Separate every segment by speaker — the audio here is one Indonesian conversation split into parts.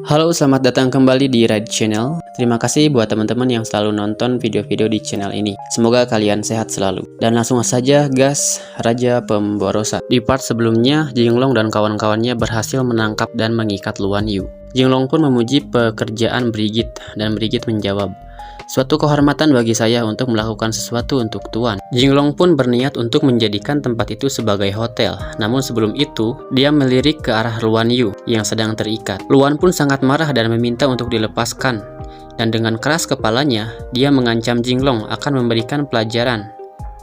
Speaker 1: Halo, selamat datang kembali di Red Channel. Terima kasih buat teman-teman yang selalu nonton video-video di channel ini. Semoga kalian sehat selalu. Dan langsung saja gas, Raja Pemborosan. Di part sebelumnya, Jinglong dan kawan-kawannya berhasil menangkap dan mengikat Luan Yu. Jinglong pun memuji pekerjaan Brigit, dan Brigit menjawab, "Suatu kehormatan bagi saya untuk melakukan sesuatu untuk Tuan." Jinglong pun berniat untuk menjadikan tempat itu sebagai hotel. Namun sebelum itu, dia melirik ke arah Luan Yu yang sedang terikat. Luan pun sangat marah dan meminta untuk dilepaskan. Dan dengan keras kepalanya, dia mengancam Jinglong akan memberikan pelajaran.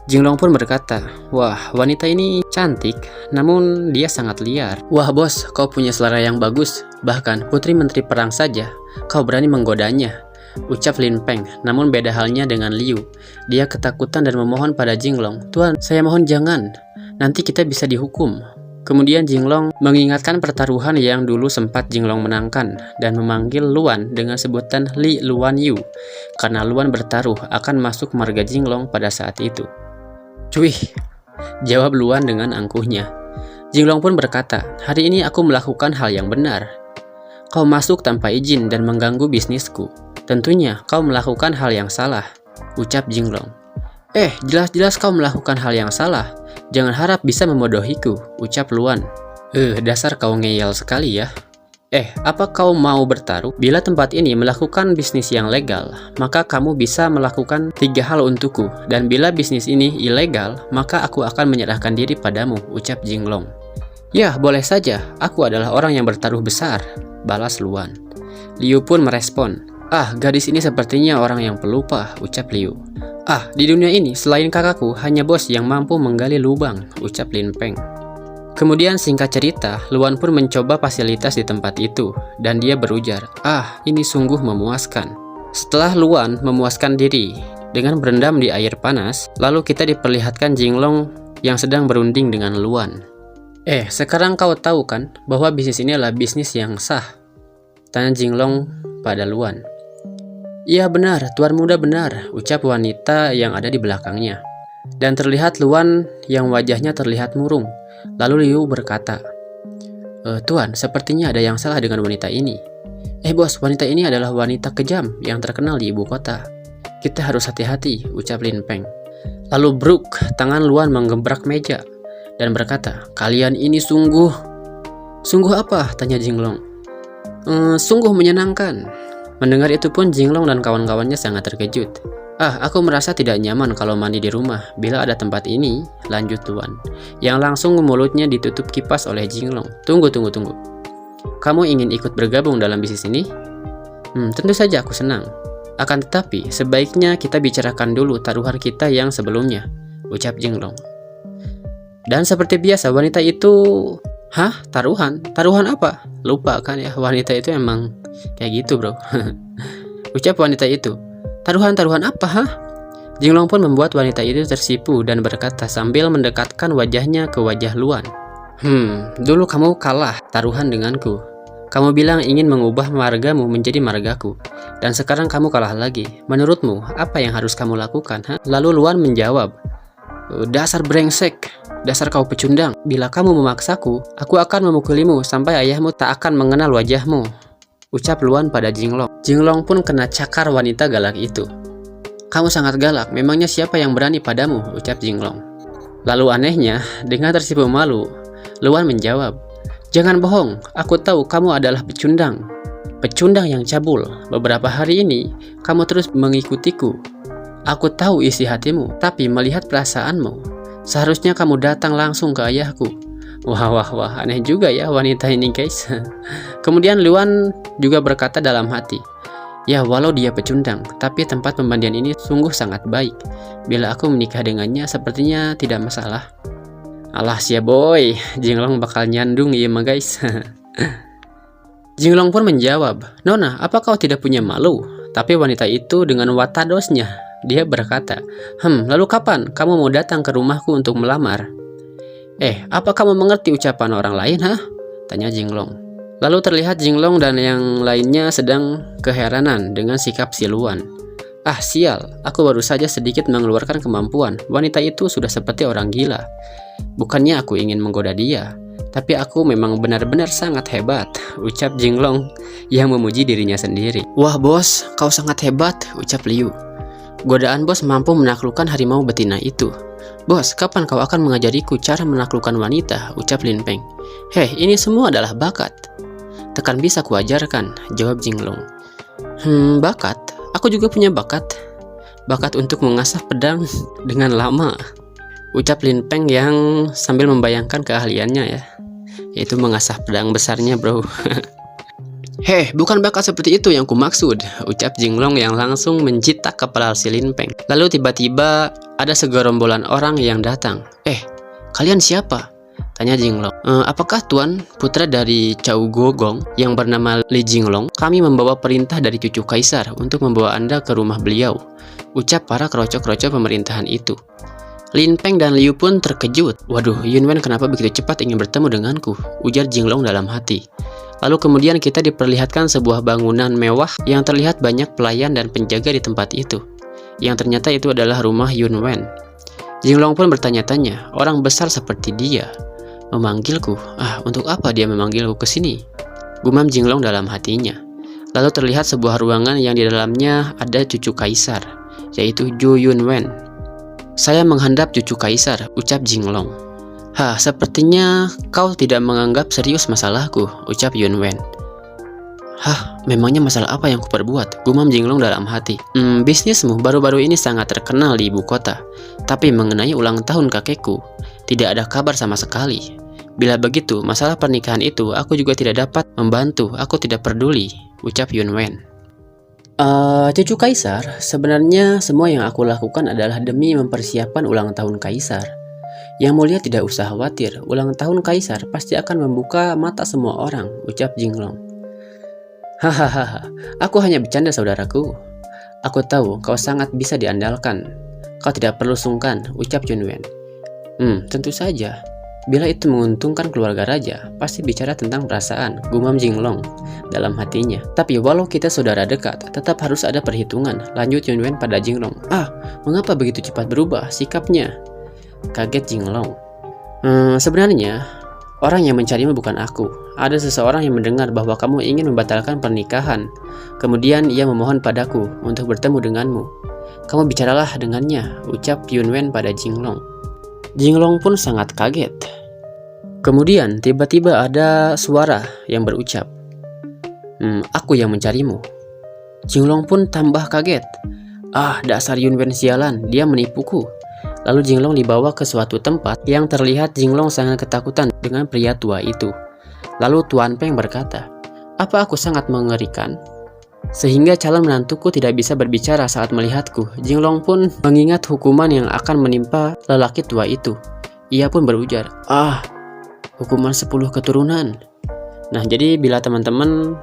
Speaker 1: Jinglong pun berkata, "Wah, wanita ini cantik, namun dia sangat liar." "Wah bos, kau punya selera yang bagus. Bahkan Putri Menteri Perang saja, kau berani menggodanya," ucap Lin Peng. Namun beda halnya dengan Liu. Dia ketakutan dan memohon pada Jinglong, "Tuan, saya mohon jangan. Nanti kita bisa dihukum." Kemudian Jinglong mengingatkan pertaruhan yang dulu sempat Jinglong menangkan dan memanggil Luan dengan sebutan Li Luan Yu karena Luan bertaruh akan masuk marga Jinglong pada saat itu. "Cuih," jawab Luan dengan angkuhnya. Jinglong pun berkata, "Hari ini aku melakukan hal yang benar. Kau masuk tanpa izin dan mengganggu bisnisku. Tentunya kau melakukan hal yang salah," ucap Jinglong. Jelas-jelas kau melakukan hal yang salah. Jangan harap bisa memodohiku," ucap Luan. Dasar kau ngeyel sekali ya." Apa kau mau bertaruh? Bila tempat ini melakukan bisnis yang legal, maka kamu bisa melakukan 3 hal untukku. Dan bila bisnis ini ilegal, maka aku akan menyerahkan diri padamu," ucap Jinglong. "Ya, boleh saja. Aku adalah orang yang bertaruh besar," balas Luan. Liu pun merespon, gadis ini sepertinya orang yang pelupa," ucap Liu. Di dunia ini selain kakakku hanya bos yang mampu menggali lubang," ucap Lin Peng. Kemudian singkat cerita, Luan pun mencoba fasilitas di tempat itu dan dia berujar, "Ini sungguh memuaskan." Setelah Luan memuaskan diri dengan berendam di air panas, lalu kita diperlihatkan Jinglong yang sedang berunding dengan Luan. Sekarang kau tahu kan bahwa bisnis ini adalah bisnis yang sah?" tanya Jinglong pada Luan. "Iya benar, Tuan Muda benar," ucap wanita yang ada di belakangnya. Dan terlihat Luan yang wajahnya terlihat murung. Lalu Liu berkata, "Tuan, sepertinya ada yang salah dengan wanita ini." Bos, wanita ini adalah wanita kejam yang terkenal di ibu kota. Kita harus hati-hati," ucap Lin Peng. Lalu bruk, tangan Luan menggebrak meja dan berkata, "Kalian ini sungguh..." "Sungguh apa?" tanya Jinglong. Sungguh menyenangkan." Mendengar itu pun Jinglong dan kawan-kawannya sangat terkejut. Aku merasa tidak nyaman kalau mandi di rumah bila ada tempat ini," lanjut Luan, yang langsung mulutnya ditutup kipas oleh Jinglong. Tunggu. Kamu ingin ikut bergabung dalam bisnis ini?" Tentu saja aku senang. Akan tetapi sebaiknya kita bicarakan dulu taruhan kita yang sebelumnya," ucap Jinglong. Dan seperti biasa wanita itu, Taruhan? Taruhan apa? Lupa kan ya, wanita itu emang kayak gitu bro." Ucap wanita itu, Taruhan apa?" Jinglong pun membuat wanita itu tersipu dan berkata sambil mendekatkan wajahnya ke wajah Luan, Dulu kamu kalah taruhan denganku. Kamu bilang ingin mengubah margamu menjadi margaku. Dan sekarang kamu kalah lagi. Menurutmu, apa yang harus kamu lakukan?" Lalu Luan menjawab, "Dasar brengsek. Dasar kau pecundang. Bila kamu memaksaku, aku akan memukulimu sampai ayahmu tak akan mengenal wajahmu," ucap Luan pada Jinglong. Jinglong pun kena cakar wanita galak itu. "Kamu sangat galak, memangnya siapa yang berani padamu?" ucap Jinglong. Lalu anehnya, dengan tersipu malu, Luan menjawab, "Jangan bohong, aku tahu kamu adalah pecundang. Pecundang yang cabul. Beberapa hari ini, kamu terus mengikutiku. Aku tahu isi hatimu, tapi melihat perasaanmu, seharusnya kamu datang langsung ke ayahku." Wah, aneh juga ya wanita ini guys. Kemudian Luan juga berkata dalam hati, "Ya walau dia pecundang, tapi tempat pemandian ini sungguh sangat baik. Bila aku menikah dengannya sepertinya tidak masalah." Alah sia boy, Jinglong bakal nyandung iya mah guys. Jinglong pun menjawab, "Nona, apa kau tidak punya malu?" Tapi wanita itu dengan watadosnya dia berkata, Lalu kapan kamu mau datang ke rumahku untuk melamar?" Apa kamu mengerti ucapan orang lain, tanya Jinglong. Lalu terlihat Jinglong dan yang lainnya sedang keheranan dengan sikap si Luan. Sial, aku baru saja sedikit mengeluarkan kemampuan. Wanita itu sudah seperti orang gila. Bukannya aku ingin menggoda dia, Tapi aku memang benar-benar sangat hebat, ucap Jinglong yang memuji dirinya sendiri. Wah bos, kau sangat hebat, ucap Liu. Godaan bos mampu menaklukkan harimau betina itu. Bos, kapan kau akan mengajariku cara menaklukkan wanita, ucap Lin Peng. Heh, ini semua adalah bakat. Tekan bisa kuajarkan, jawab Jinglong. Bakat? Aku juga punya bakat. Bakat untuk mengasah pedang dengan lama, ucap Lin Peng yang sambil membayangkan keahliannya ya, yaitu mengasah pedang besarnya bro. Heh, bukan bakat seperti itu yang kumaksud, ucap Jinglong yang langsung mencitak kepala si Lin Peng. Lalu tiba-tiba ada segerombolan orang yang datang. Kalian siapa? Tanya Jinglong. Apakah tuan putra dari Cao Gogong yang bernama Li Jinglong? Kami membawa perintah dari cucu kaisar untuk membawa Anda ke rumah beliau, ucap para kerocok-kerocok pemerintahan itu. Lin Peng dan Liu pun terkejut. Waduh, Yun Wen kenapa begitu cepat ingin bertemu denganku? Ujar Jinglong dalam hati. Lalu kemudian kita diperlihatkan sebuah bangunan mewah yang terlihat banyak pelayan dan penjaga di tempat itu, yang ternyata itu adalah rumah Yun Wen. Jinglong pun bertanya-tanya, orang besar seperti dia memanggilku. Untuk apa dia memanggilku ke sini? Gumam Jinglong dalam hatinya. Lalu terlihat sebuah ruangan yang di dalamnya ada cucu kaisar, yaitu Zhou Yunwen. Saya menghadap cucu kaisar, ucap Jinglong. Sepertinya kau tidak menganggap serius masalahku, ucap Yunwen. Memangnya masalah apa yang kuperbuat? Gumam Jinglong dalam hati. Bisnismu baru-baru ini sangat terkenal di ibu kota. Tapi mengenai ulang tahun kakekku, tidak ada kabar sama sekali. Bila begitu, masalah pernikahan itu aku juga tidak dapat membantu. Aku tidak peduli, ucap Yunwen. Cucu kaisar, sebenarnya semua yang aku lakukan adalah demi mempersiapkan ulang tahun kaisar. Yang mulia tidak usah khawatir, ulang tahun kaisar pasti akan membuka mata semua orang, ucap Jinglong. Hahaha, aku hanya bercanda saudaraku. Aku tahu kau sangat bisa diandalkan. Kau tidak perlu sungkan, ucap Yunwen. Tentu saja. Bila itu menguntungkan keluarga raja, pasti bicara tentang perasaan, gumam Jinglong dalam hatinya. Tapi walau kita saudara dekat, tetap harus ada perhitungan, lanjut Yunwen pada Jinglong. Mengapa begitu cepat berubah sikapnya? Kaget Jinglong. Sebenarnya orang yang mencarimu bukan aku. Ada seseorang yang mendengar bahwa kamu ingin membatalkan pernikahan. Kemudian ia memohon padaku untuk bertemu denganmu. Kamu bicaralah dengannya, ucap Yunwen pada Jinglong. Jinglong pun sangat kaget. Kemudian tiba-tiba ada suara yang berucap, aku yang mencarimu. Jinglong pun tambah kaget. Dasar Yunwen sialan, dia menipuku. Lalu Jinglong dibawa ke suatu tempat yang terlihat Jinglong sangat ketakutan dengan pria tua itu. Lalu Tuan Peng berkata, apa aku sangat mengerikan? Sehingga calon menantuku tidak bisa berbicara saat melihatku. Jinglong pun mengingat hukuman yang akan menimpa lelaki tua itu. Ia pun berujar, hukuman 10 keturunan. Nah, jadi bila teman-teman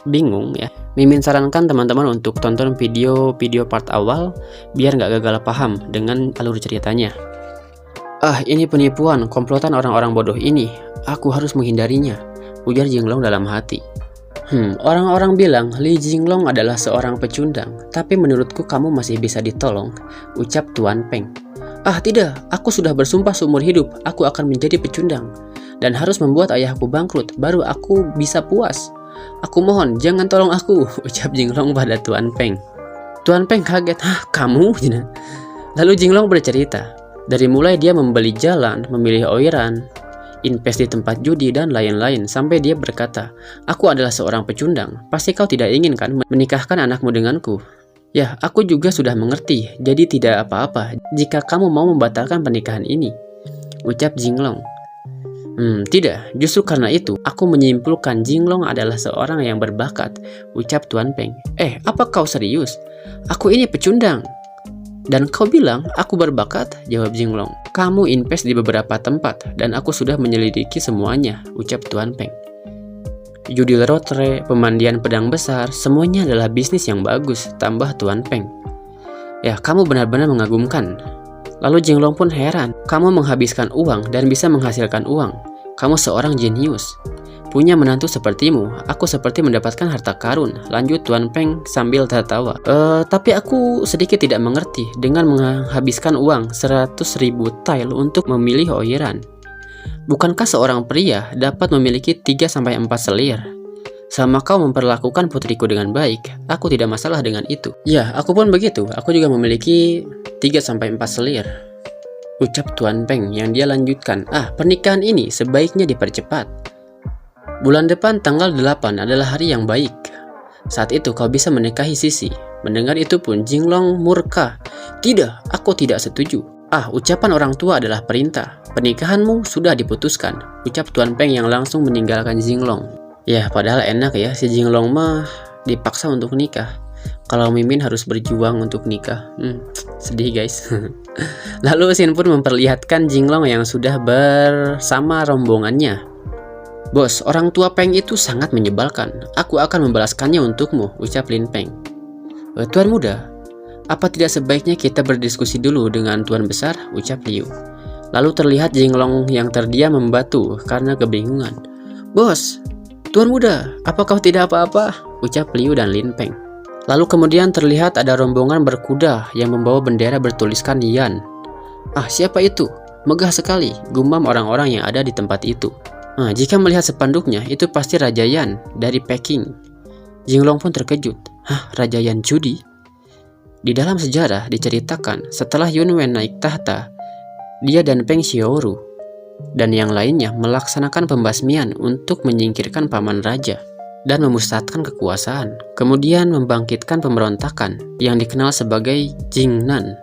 Speaker 1: bingung ya, Mimin sarankan teman-teman untuk tonton video part awal biar nggak gagal paham dengan alur ceritanya. Ini penipuan, komplotan orang-orang bodoh ini. Aku harus menghindarinya, ujar Jinglong dalam hati. Orang-orang bilang Li Jinglong adalah seorang pecundang, tapi menurutku kamu masih bisa ditolong, ucap Tuan Peng. Tidak, aku sudah bersumpah seumur hidup aku akan menjadi pecundang dan harus membuat ayahku bangkrut, baru aku bisa puas. Aku mohon, jangan tolong aku, ucap Jinglong pada Tuan Peng. Tuan Peng kaget, kamu? Lalu Jinglong bercerita, dari mulai dia membeli jalan, memilih oiran, invest di tempat judi dan lain-lain, sampai dia berkata, aku adalah seorang pecundang, pasti kau tidak ingin kan menikahkan anakmu denganku? Ya, aku juga sudah mengerti, jadi tidak apa-apa jika kamu mau membatalkan pernikahan ini, ucap Jinglong. Tidak, justru karena itu aku menyimpulkan Jinglong adalah seorang yang berbakat, ucap Tuan Peng. Apa kau serius? Aku ini pecundang. Dan kau bilang aku berbakat, jawab Jinglong. Kamu invest di beberapa tempat dan aku sudah menyelidiki semuanya, ucap Tuan Peng. Judi lotre, pemandian pedang besar, semuanya adalah bisnis yang bagus, tambah Tuan Peng. Ya, kamu benar-benar mengagumkan. Lalu Jinglong pun heran, kamu menghabiskan uang dan bisa menghasilkan uang. Kamu seorang jenius. Punya menantu sepertimu, aku seperti mendapatkan harta karun, lanjut Tuan Peng sambil tertawa. Tapi aku sedikit tidak mengerti dengan menghabiskan uang 100.000 tael untuk memilih oiran. Bukankah seorang pria dapat memiliki 3-4 selir? Selama kau memperlakukan putriku dengan baik, aku tidak masalah dengan itu. Ya, aku pun begitu. Aku juga memiliki 3-4 selir, ucap Tuan Peng yang dia lanjutkan. Pernikahan ini sebaiknya dipercepat. Bulan depan tanggal 8 adalah hari yang baik. Saat itu kau bisa menikahi Sisi. Mendengar itu pun Jinglong murka. Tidak, aku tidak setuju. Ucapan orang tua adalah perintah. Pernikahanmu sudah diputuskan, ucap Tuan Peng yang langsung meninggalkan Jinglong. Ya, padahal enak ya, si Jinglong mah dipaksa untuk nikah. Kalau Mimin harus berjuang untuk nikah. Sedih guys. Lalu Sin pun memperlihatkan Jinglong yang sudah bersama rombongannya. Bos, orang tua Peng itu sangat menyebalkan. Aku akan membalaskannya untukmu, ucap Lin Peng. Tuan muda, apa tidak sebaiknya kita berdiskusi dulu dengan Tuan besar, ucap Liu. Lalu terlihat Jinglong yang terdiam membatu karena kebingungan. Bos, Tuan muda, apa kau tidak apa-apa? Ucap Liu dan Lin Peng. Lalu kemudian terlihat ada rombongan berkuda yang membawa bendera bertuliskan Yan. Siapa itu? Megah sekali, gumam orang-orang yang ada di tempat itu. Jika melihat spanduknya, itu pasti Raja Yan dari Peking. Jinglong pun terkejut. Raja Yan judi? Di dalam sejarah diceritakan setelah Yun Wen naik tahta, dia dan Peng Xiaoru dan yang lainnya melaksanakan pembasmian untuk menyingkirkan paman raja dan memusatkan kekuasaan, kemudian membangkitkan pemberontakan yang dikenal sebagai Jingnan.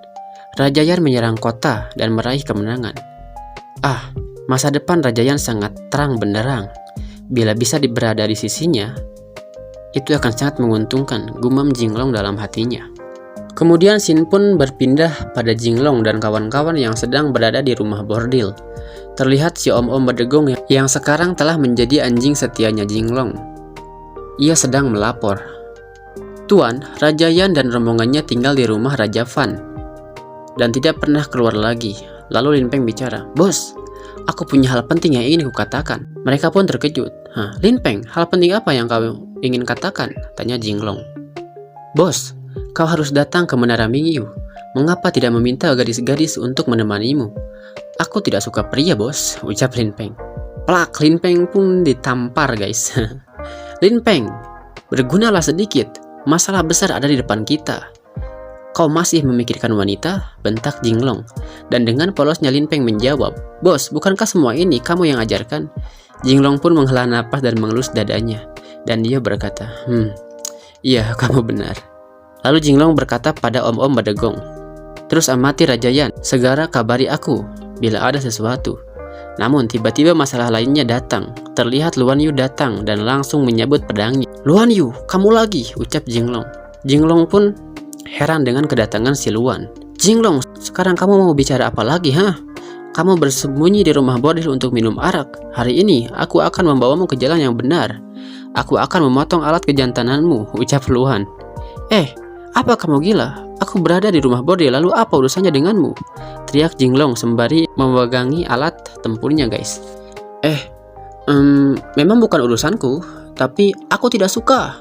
Speaker 1: Raja Yan menyerang kota dan meraih kemenangan. Masa depan Raja Yan sangat terang benderang. Bila bisa berada di sisinya, itu akan sangat menguntungkan, gumam Jinglong dalam hatinya. Kemudian Sin pun berpindah pada Jinglong dan kawan-kawan yang sedang berada di rumah bordil. Terlihat si om-om Bedegong yang sekarang telah menjadi anjing setianya Jinglong. Ia sedang melapor. Tuan, Raja Yan dan rombongannya tinggal di rumah Raja Fan dan tidak pernah keluar lagi. Lalu Lin Peng bicara. Bos, aku punya hal penting yang ingin kukatakan. Mereka pun terkejut. Lin Peng, hal penting apa yang kau ingin katakan? Tanya Jinglong. Bos, kau harus datang ke Menara Mingyu. Mengapa tidak meminta gadis-gadis untuk menemanimu? Aku tidak suka pria, bos, ucap Lin Peng. Plak, Lin Peng pun ditampar, guys. Lin Peng, bergunalah sedikit. Masalah besar ada di depan kita. Kau masih memikirkan wanita? Bentak Jinglong. Dan dengan polosnya Lin Peng menjawab, Bos, bukankah semua ini kamu yang ajarkan? Jinglong pun menghela napas dan mengelus dadanya. Dan dia berkata, iya, kamu benar. Lalu Jinglong berkata pada om-om Bedegong, terus amati Raja Yan, segera kabari aku bila ada sesuatu. Namun tiba-tiba masalah lainnya datang. Terlihat Luan Yu datang dan langsung menyabut pedangnya. Luan Yu, kamu lagi, ucap Jinglong. Jinglong pun heran dengan kedatangan si Luan. Jinglong, sekarang kamu mau bicara apa lagi, Kamu bersembunyi di rumah bordil untuk minum arak. Hari ini aku akan membawamu ke jalan yang benar. Aku akan memotong alat kejantananmu, ucap Luan. Apa kamu gila? Aku berada di rumah bordil, lalu apa urusannya denganmu? Teriak Jinglong sembari memegangi alat tempurnya, guys. Memang bukan urusanku, tapi aku tidak suka,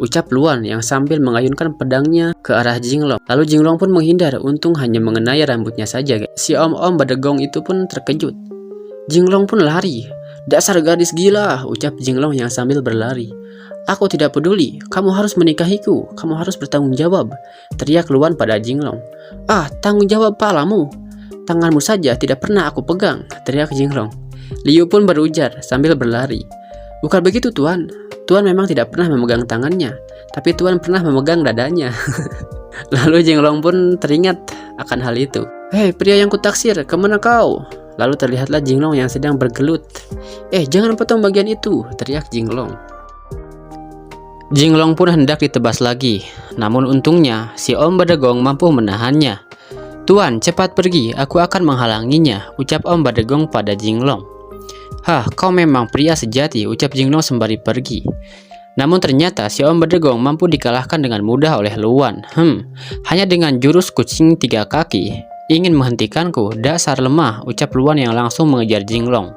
Speaker 1: ucap Luan yang sambil mengayunkan pedangnya ke arah Jinglong. Lalu Jinglong pun menghindar, untung hanya mengenai rambutnya saja, guys. Si om-om Bedegong itu pun terkejut. Jinglong pun lari. Dasar gadis gila, ucap Jinglong yang sambil berlari. Aku tidak peduli, kamu harus menikahiku, kamu harus bertanggung jawab, teriak Luan pada Jinglong. Tanggung jawab palamu, tanganmu saja tidak pernah aku pegang, teriak Jinglong. Liu pun berujar sambil berlari. Bukan begitu Tuan, Tuan memang tidak pernah memegang tangannya, tapi Tuan pernah memegang dadanya. Lalu Jinglong pun teringat akan hal itu. Hei pria yang kutaksir, kemana kau? Lalu terlihatlah Jinglong yang sedang bergelut. Jangan potong bagian itu, teriak Jinglong. Jinglong pun hendak ditebas lagi, namun untungnya si Om Bedegong mampu menahannya. Tuan, cepat pergi, aku akan menghalanginya, ucap Om Bedegong pada Jinglong. Kau memang pria sejati, ucap Jinglong sembari pergi. Namun ternyata si Om Bedegong mampu dikalahkan dengan mudah oleh Luan. Hanya dengan jurus kucing 3 kaki, ingin menghentikanku, dasar lemah, ucap Luan yang langsung mengejar Jinglong.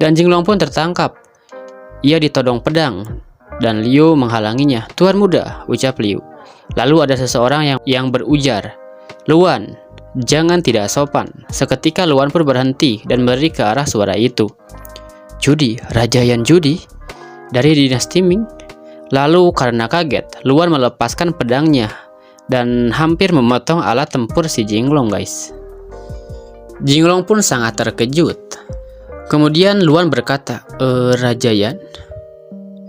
Speaker 1: Dan Jinglong pun tertangkap. Ia ditodong pedang. Dan Liu menghalanginya. Tuan muda, ucap Liu. Lalu ada seseorang yang berujar, Luan, Jangan tidak sopan. Seketika Luan pun berhenti dan berlari ke arah suara itu. Judi, Rajayan judi? Dari dinasti Ming? Lalu karena kaget, Luan melepaskan pedangnya dan hampir memotong alat tempur si Jinglong, guys. Jinglong pun sangat terkejut. Kemudian Luan berkata, Rajayan?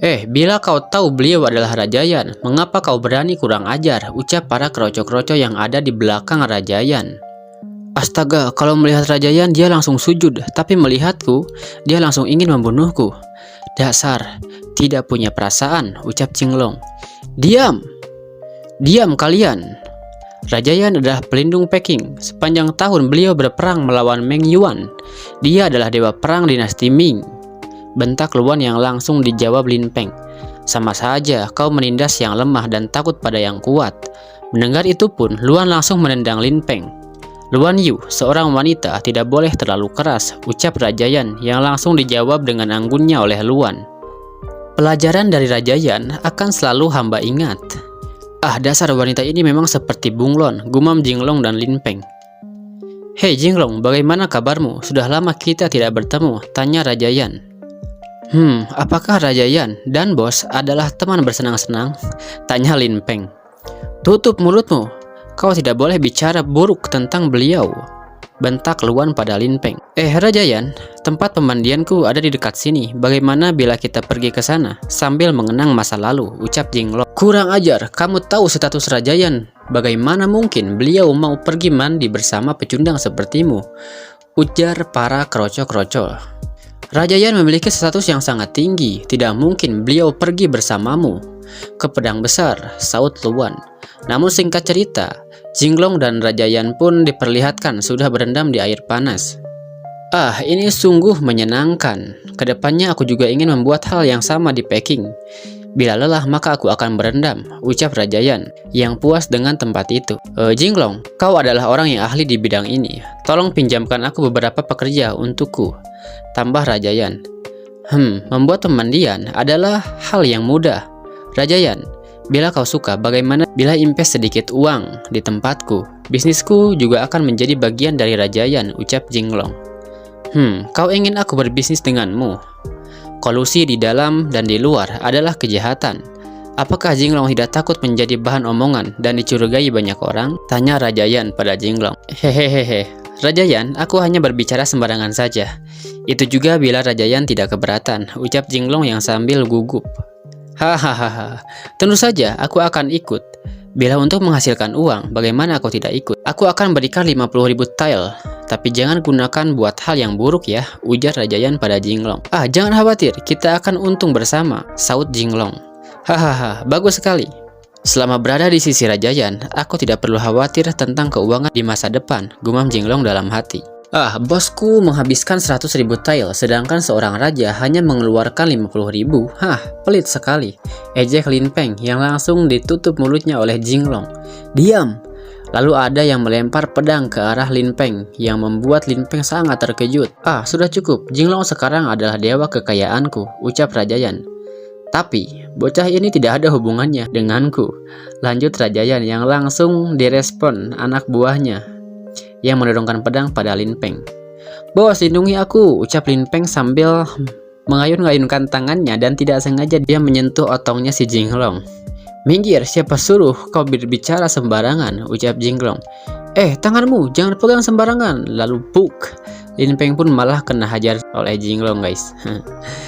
Speaker 1: Bila kau tahu beliau adalah Rajayan, mengapa kau berani kurang ajar? Ucap para kroco-kroco yang ada di belakang Rajayan. Astaga, kalau melihat Rajayan dia langsung sujud, tapi melihatku, dia langsung ingin membunuhku. Dasar, tidak punya perasaan, ucap Jinglong. Diam! Diam kalian! Rajayan adalah pelindung Peking. Sepanjang tahun beliau berperang melawan Meng Yuan. Dia adalah dewa perang dinasti Ming. Bentak Luan yang langsung dijawab Lin Peng. Sama saja, kau menindas yang lemah dan takut pada yang kuat. Mendengar itu pun, Luan langsung menendang Lin Peng. Luan Yu, seorang wanita, tidak boleh terlalu keras, ucap Rajayan yang langsung dijawab dengan anggunnya oleh Luan. Pelajaran dari Rajayan akan selalu hamba ingat. Dasar wanita ini memang seperti bunglon, gumam Jinglong dan Lin Peng. Hei Jinglong, bagaimana kabarmu? Sudah lama kita tidak bertemu, tanya Rajayan. Apakah Rajayan dan bos adalah teman bersenang-senang? Tanya Lin Peng. Tutup mulutmu, kau tidak boleh bicara buruk tentang beliau, bentak Luan pada Lin Peng. Rajayan, tempat pemandianku ada di dekat sini. Bagaimana bila kita pergi ke sana sambil mengenang masa lalu, ucap Jinglong. Kurang ajar, kamu tahu status Rajayan. Bagaimana mungkin beliau mau pergi mandi bersama pecundang sepertimu, ujar para kroco-kroco. Rajayan memiliki status yang sangat tinggi, tidak mungkin beliau pergi bersamamu. Ke pedang besar, saut Luan. Namun singkat cerita, Jinglong dan Rajayan pun diperlihatkan sudah berendam di air panas. Ini sungguh menyenangkan. Kedepannya aku juga ingin membuat hal yang sama di Peking. Bila lelah maka aku akan berendam, ucap Rajayan yang puas dengan tempat itu. Jinglong, kau adalah orang yang ahli di bidang ini. Tolong pinjamkan aku beberapa pekerja untukku, tambah Rajayan. Membuat pemandian adalah hal yang mudah. Rajayan, bila kau suka, bagaimana bila invest sedikit uang di tempatku? Bisnisku juga akan menjadi bagian dari Rajayan, ucap Jinglong. Kau ingin aku berbisnis denganmu? Kolusi di dalam dan di luar adalah kejahatan. Apakah Jinglong tidak takut menjadi bahan omongan dan dicurigai banyak orang? Tanya Rajayan pada Jinglong. Hehehe, Rajayan, aku hanya berbicara sembarangan saja. Itu juga bila Rajayan tidak keberatan, ucap Jinglong yang sambil gugup. Hahaha, tentu saja aku akan ikut. Bila untuk menghasilkan uang, bagaimana aku tidak ikut? Aku akan berikan 50.000 tile, tapi jangan gunakan buat hal yang buruk ya, ujar Rajayan pada Jinglong. Jangan khawatir, kita akan untung bersama, saut Jinglong. Hahaha, bagus sekali. Selama berada di sisi Rajayan, aku tidak perlu khawatir tentang keuangan di masa depan, gumam Jinglong dalam hati. Bosku menghabiskan 100.000 tile, sedangkan seorang raja hanya mengeluarkan 50.000. Pelit sekali, ejek Lin Peng yang langsung ditutup mulutnya oleh Jinglong. Diam! Lalu ada yang melempar pedang ke arah Lin Peng yang membuat Lin Peng sangat terkejut. Sudah cukup, Jinglong sekarang adalah dewa kekayaanku, ucap Rajayan. Tapi, bocah ini tidak ada hubungannya denganku, lanjut Rajayan yang langsung direspon anak buahnya yang mendorongkan pedang pada Lin Peng. Bos, lindungi aku, ucap Lin Peng sambil mengayun-ngayunkan tangannya dan tidak sengaja dia menyentuh otongnya si Jinglong. Minggir, siapa suruh kau berbicara sembarangan, ucap Jinglong. Tanganmu, jangan pegang sembarangan. Lalu buk, Lin Peng pun malah kena hajar oleh Jinglong, guys.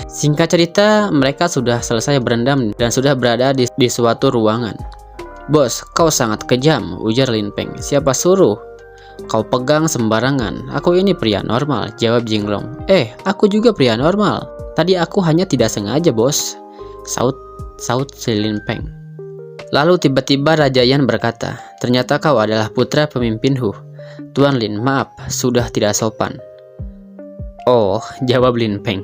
Speaker 1: Singkat cerita, mereka sudah selesai berendam dan sudah berada di suatu ruangan. Bos, kau sangat kejam, ujar Lin Peng. Siapa suruh kau pegang sembarangan? Aku ini pria normal, jawab Jinglong. Aku juga pria normal. Tadi aku hanya tidak sengaja, bos, saut si Lin Peng. Lalu tiba-tiba Rajayan berkata, ternyata kau adalah putra pemimpinku. Tuan Lin, maaf, sudah tidak sopan. Jawab Lin Peng.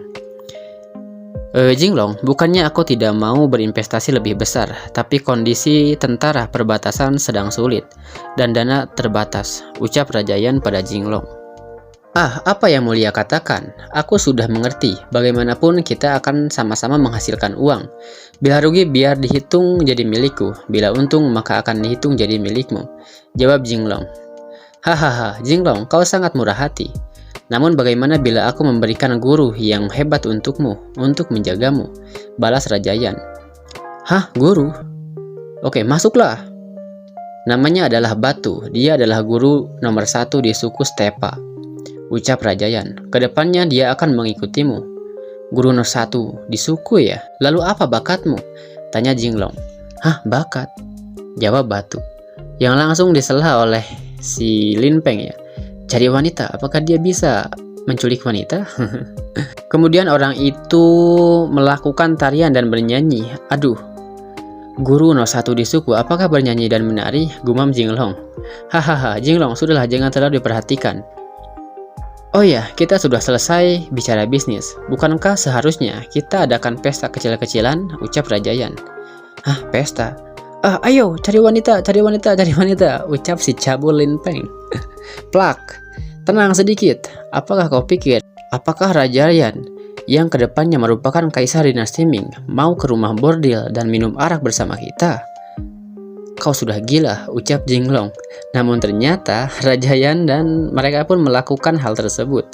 Speaker 1: Jinglong, bukannya aku tidak mau berinvestasi lebih besar, tapi kondisi tentara perbatasan sedang sulit dan dana terbatas, ucap Rajayan pada Jinglong. Apa yang mulia katakan? Aku sudah mengerti. Bagaimanapun kita akan sama-sama menghasilkan uang. Bila rugi biar dihitung jadi milikku, bila untung maka akan dihitung jadi milikmu, jawab Jinglong. Hahaha, Jinglong, kau sangat murah hati. Namun bagaimana bila aku memberikan guru yang hebat untukmu, untuk menjagamu? Balas Raja Yan. Hah, guru? Oke, masuklah. Namanya adalah Batu, dia adalah guru nomor 1 di suku Stepa. Ucap Raja Yan. Kedepannya dia akan mengikutimu. Guru nomor 1 di suku ya? Lalu apa bakatmu? Tanya Jinglong. Hah, bakat? Jawab Batu. Yang langsung disela oleh si Lin Peng ya. Cari wanita, apakah dia bisa menculik wanita? Kemudian orang itu melakukan tarian dan bernyanyi. Aduh, guru nomor 1 di suku, apakah bernyanyi dan menari? Gumam Jinglong. Hahaha, Jinglong, sudahlah, jangan terlalu diperhatikan. Oh ya, kita sudah selesai bicara bisnis. Bukankah seharusnya kita adakan pesta kecil-kecilan? Ucap Raja Yan. Hah, pesta? Ayo, cari wanita, cari wanita, cari wanita, ucap si cabul Lin Peng. Plak, tenang sedikit. Apakah kau pikir, apakah Raja Yan yang kedepannya merupakan kaisar dinasti Ming mau ke rumah bordil dan minum arak bersama kita? Kau sudah gila, ucap Jinglong. Namun ternyata Raja Yan dan mereka pun melakukan hal tersebut.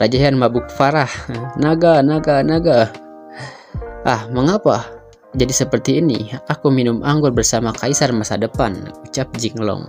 Speaker 1: Raja Yan mabuk parah. Naga, naga, naga. Mengapa jadi seperti ini? Aku minum anggur bersama kaisar masa depan, ucap Jinglong.